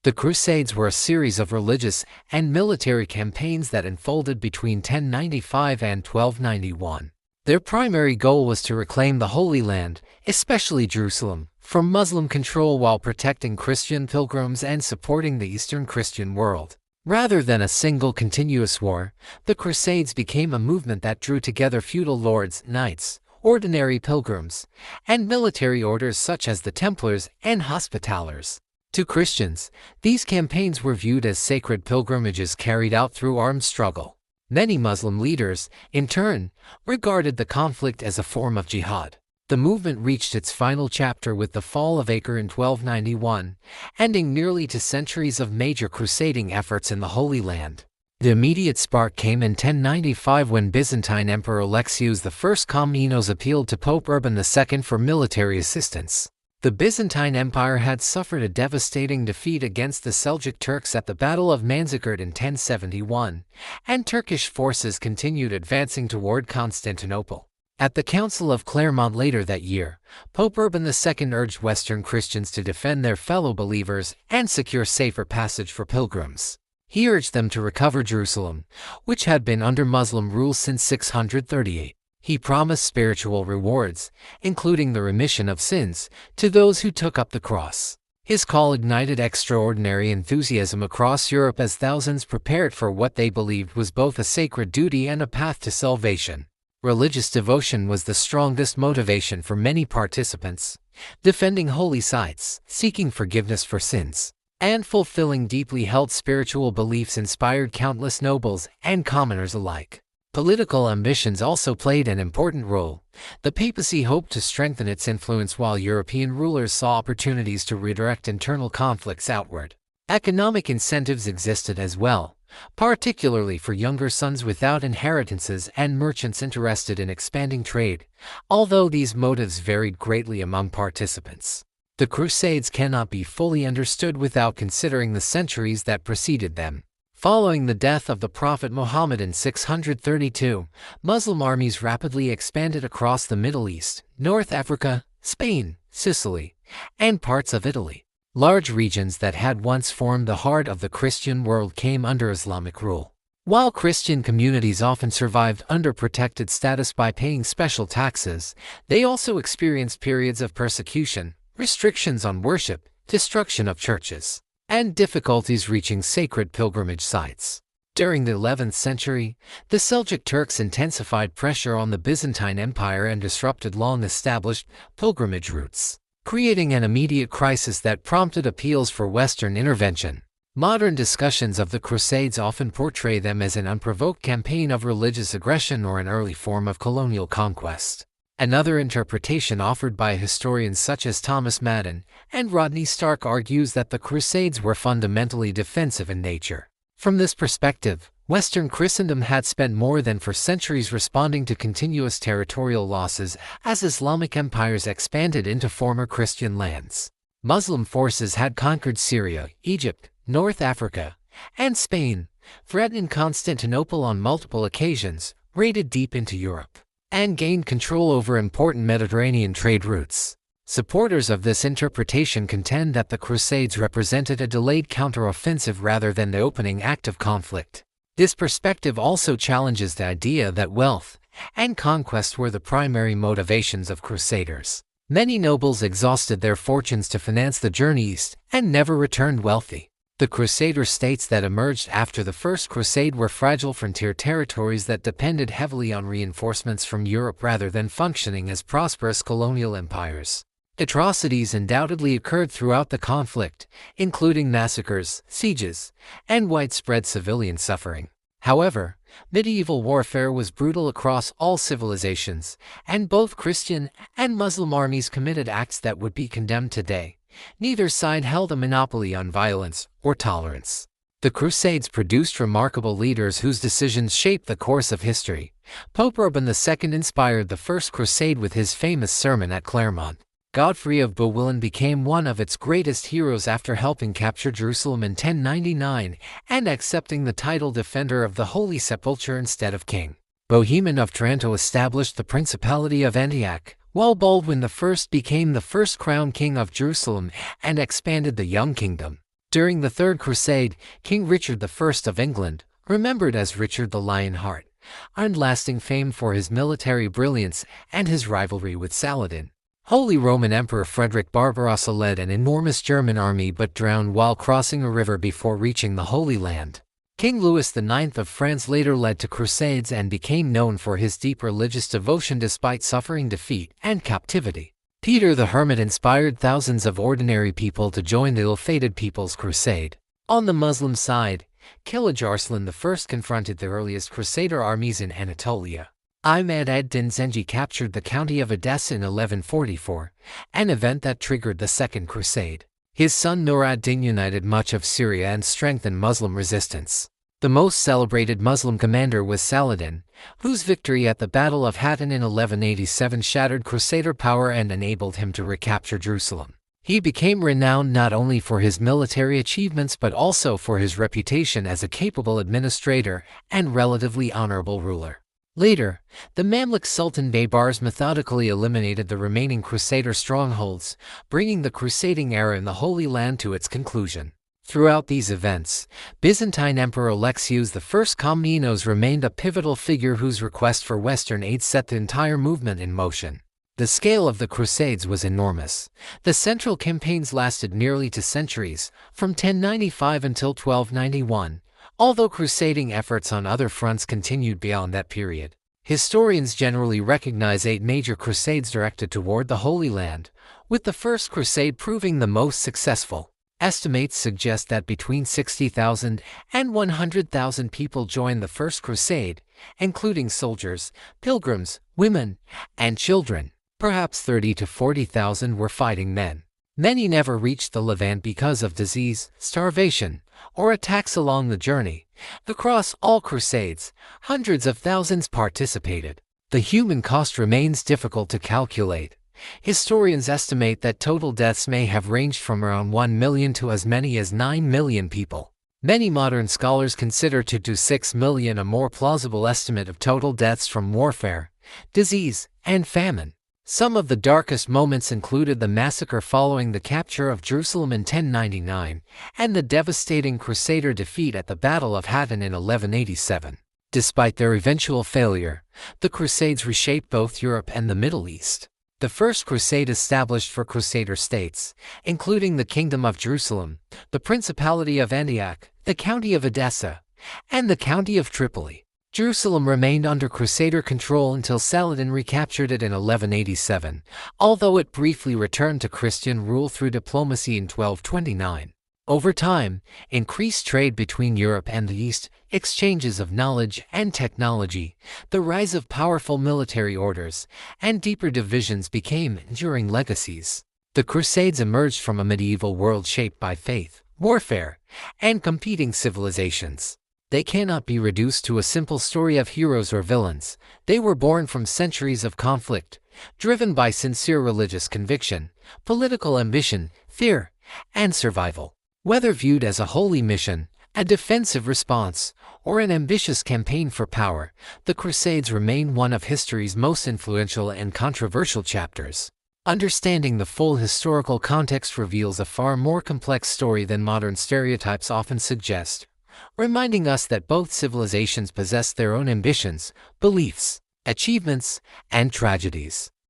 The Crusades were a series of religious and military campaigns that unfolded between 1095 and 1291. Their primary goal was to reclaim the Holy Land, especially Jerusalem, from Muslim control while protecting Christian pilgrims and supporting the Eastern Christian world. Rather than a single continuous war, the Crusades became a movement that drew together feudal lords, knights, ordinary pilgrims, and military orders such as the Templars and Hospitallers. To Christians, these campaigns were viewed as sacred pilgrimages carried out through armed struggle. Many Muslim leaders, in turn, regarded the conflict as a form of jihad. The movement reached its final chapter with the fall of Acre in 1291, ending nearly 2 centuries of major crusading efforts in the Holy Land. The immediate spark came in 1095 when Byzantine Emperor Alexius I Komnenos appealed to Pope Urban II for military assistance. The Byzantine Empire had suffered a devastating defeat against the Seljuk Turks at the Battle of Manzikert in 1071, and Turkish forces continued advancing toward Constantinople. At the Council of Clermont later that year, Pope Urban II urged Western Christians to defend their fellow believers and secure safer passage for pilgrims. He urged them to recover Jerusalem, which had been under Muslim rule since 638. He promised spiritual rewards, including the remission of sins, to those who took up the cross. His call ignited extraordinary enthusiasm across Europe as thousands prepared for what they believed was both a sacred duty and a path to salvation. Religious devotion was the strongest motivation for many participants, defending holy sites, seeking forgiveness for sins, and fulfilling deeply held spiritual beliefs inspired countless nobles and commoners alike. Political ambitions also played an important role. The papacy hoped to strengthen its influence while European rulers saw opportunities to redirect internal conflicts outward. Economic incentives existed as well, particularly for younger sons without inheritances and merchants interested in expanding trade, although these motives varied greatly among participants. The Crusades cannot be fully understood without considering the centuries that preceded them. Following the death of the Prophet Muhammad in 632, Muslim armies rapidly expanded across the Middle East, North Africa, Spain, Sicily, and parts of Italy. Large regions that had once formed the heart of the Christian world came under Islamic rule. While Christian communities often survived under protected status by paying special taxes, they also experienced periods of persecution, restrictions on worship, destruction of churches, and difficulties reaching sacred pilgrimage sites. During the 11th century, the Seljuk Turks intensified pressure on the Byzantine Empire and disrupted long-established pilgrimage routes, creating an immediate crisis that prompted appeals for Western intervention. Modern discussions of the Crusades often portray them as an unprovoked campaign of religious aggression or an early form of colonial conquest. Another interpretation offered by historians such as Thomas Madden and Rodney Stark argues that the Crusades were fundamentally defensive in nature. From this perspective, Western Christendom had spent more than 4 centuries responding to continuous territorial losses as Islamic empires expanded into former Christian lands. Muslim forces had conquered Syria, Egypt, North Africa, and Spain, threatened Constantinople on multiple occasions, raided deep into Europe, and gained control over important Mediterranean trade routes. Supporters of this interpretation contend that the Crusades represented a delayed counteroffensive rather than the opening act of conflict. This perspective also challenges the idea that wealth and conquest were the primary motivations of crusaders. Many nobles exhausted their fortunes to finance the journey east and never returned wealthy. The Crusader states that emerged after the First Crusade were fragile frontier territories that depended heavily on reinforcements from Europe rather than functioning as prosperous colonial empires. Atrocities undoubtedly occurred throughout the conflict, including massacres, sieges, and widespread civilian suffering. However, medieval warfare was brutal across all civilizations, and both Christian and Muslim armies committed acts that would be condemned today. Neither side held a monopoly on violence or tolerance. The Crusades produced remarkable leaders whose decisions shaped the course of history. Pope Urban II inspired the First Crusade with his famous sermon at Clermont. Godfrey of Bouillon became one of its greatest heroes after helping capture Jerusalem in 1099 and accepting the title Defender of the Holy Sepulchre instead of king. Bohemond of Taranto established the Principality of Antioch, while Baldwin I became the first crowned king of Jerusalem and expanded the young kingdom. During the Third Crusade, King Richard I of England, remembered as Richard the Lionheart, earned lasting fame for his military brilliance and his rivalry with Saladin. Holy Roman Emperor Frederick Barbarossa led an enormous German army but drowned while crossing a river before reaching the Holy Land. King Louis IX of France later led to Crusades and became known for his deep religious devotion despite suffering defeat and captivity. Peter the Hermit inspired thousands of ordinary people to join the ill-fated People's Crusade. On the Muslim side, Kilij Arslan I confronted the earliest Crusader armies in Anatolia. Ahmed ad-Din Zengi captured the county of Edessa in 1144, an event that triggered the Second Crusade. His son Nur ad-Din united much of Syria and strengthened Muslim resistance. The most celebrated Muslim commander was Saladin, whose victory at the Battle of Hattin in 1187 shattered Crusader power and enabled him to recapture Jerusalem. He became renowned not only for his military achievements but also for his reputation as a capable administrator and relatively honorable ruler. Later, the Mamluk Sultan Baybars methodically eliminated the remaining Crusader strongholds, bringing the crusading era in the Holy Land to its conclusion. Throughout these events, Byzantine Emperor Alexios I Komnenos remained a pivotal figure whose request for Western aid set the entire movement in motion. The scale of the Crusades was enormous. The central campaigns lasted nearly 2 centuries, from 1095 until 1291, although crusading efforts on other fronts continued beyond that period. Historians generally recognize 8 major crusades directed toward the Holy Land, with the First Crusade proving the most successful. Estimates suggest that between 60,000 and 100,000 people joined the First Crusade, including soldiers, pilgrims, women, and children. Perhaps 30,000 to 40,000 were fighting men. Many never reached the Levant because of disease, starvation, or attacks along the journey. Across all crusades, hundreds of thousands participated. The human cost remains difficult to calculate. Historians estimate that total deaths may have ranged from around 1 million to as many as 9 million people. Many modern scholars consider 2 to 6 million a more plausible estimate of total deaths from warfare, disease, and famine. Some of the darkest moments included the massacre following the capture of Jerusalem in 1099 and the devastating Crusader defeat at the Battle of Hattin in 1187. Despite their eventual failure, the Crusades reshaped both Europe and the Middle East. The First Crusade established 4 Crusader states, including the Kingdom of Jerusalem, the Principality of Antioch, the County of Edessa, and the County of Tripoli. Jerusalem remained under Crusader control until Saladin recaptured it in 1187, although it briefly returned to Christian rule through diplomacy in 1229. Over time, increased trade between Europe and the East, exchanges of knowledge and technology, the rise of powerful military orders, and deeper divisions became enduring legacies. The Crusades emerged from a medieval world shaped by faith, warfare, and competing civilizations. They cannot be reduced to a simple story of heroes or villains. They were born from centuries of conflict, driven by sincere religious conviction, political ambition, fear, and survival. Whether viewed as a holy mission, a defensive response, or an ambitious campaign for power, the Crusades remain one of history's most influential and controversial chapters. Understanding the full historical context reveals a far more complex story than modern stereotypes often suggest, reminding us that both civilizations possess their own ambitions, beliefs, achievements, and tragedies.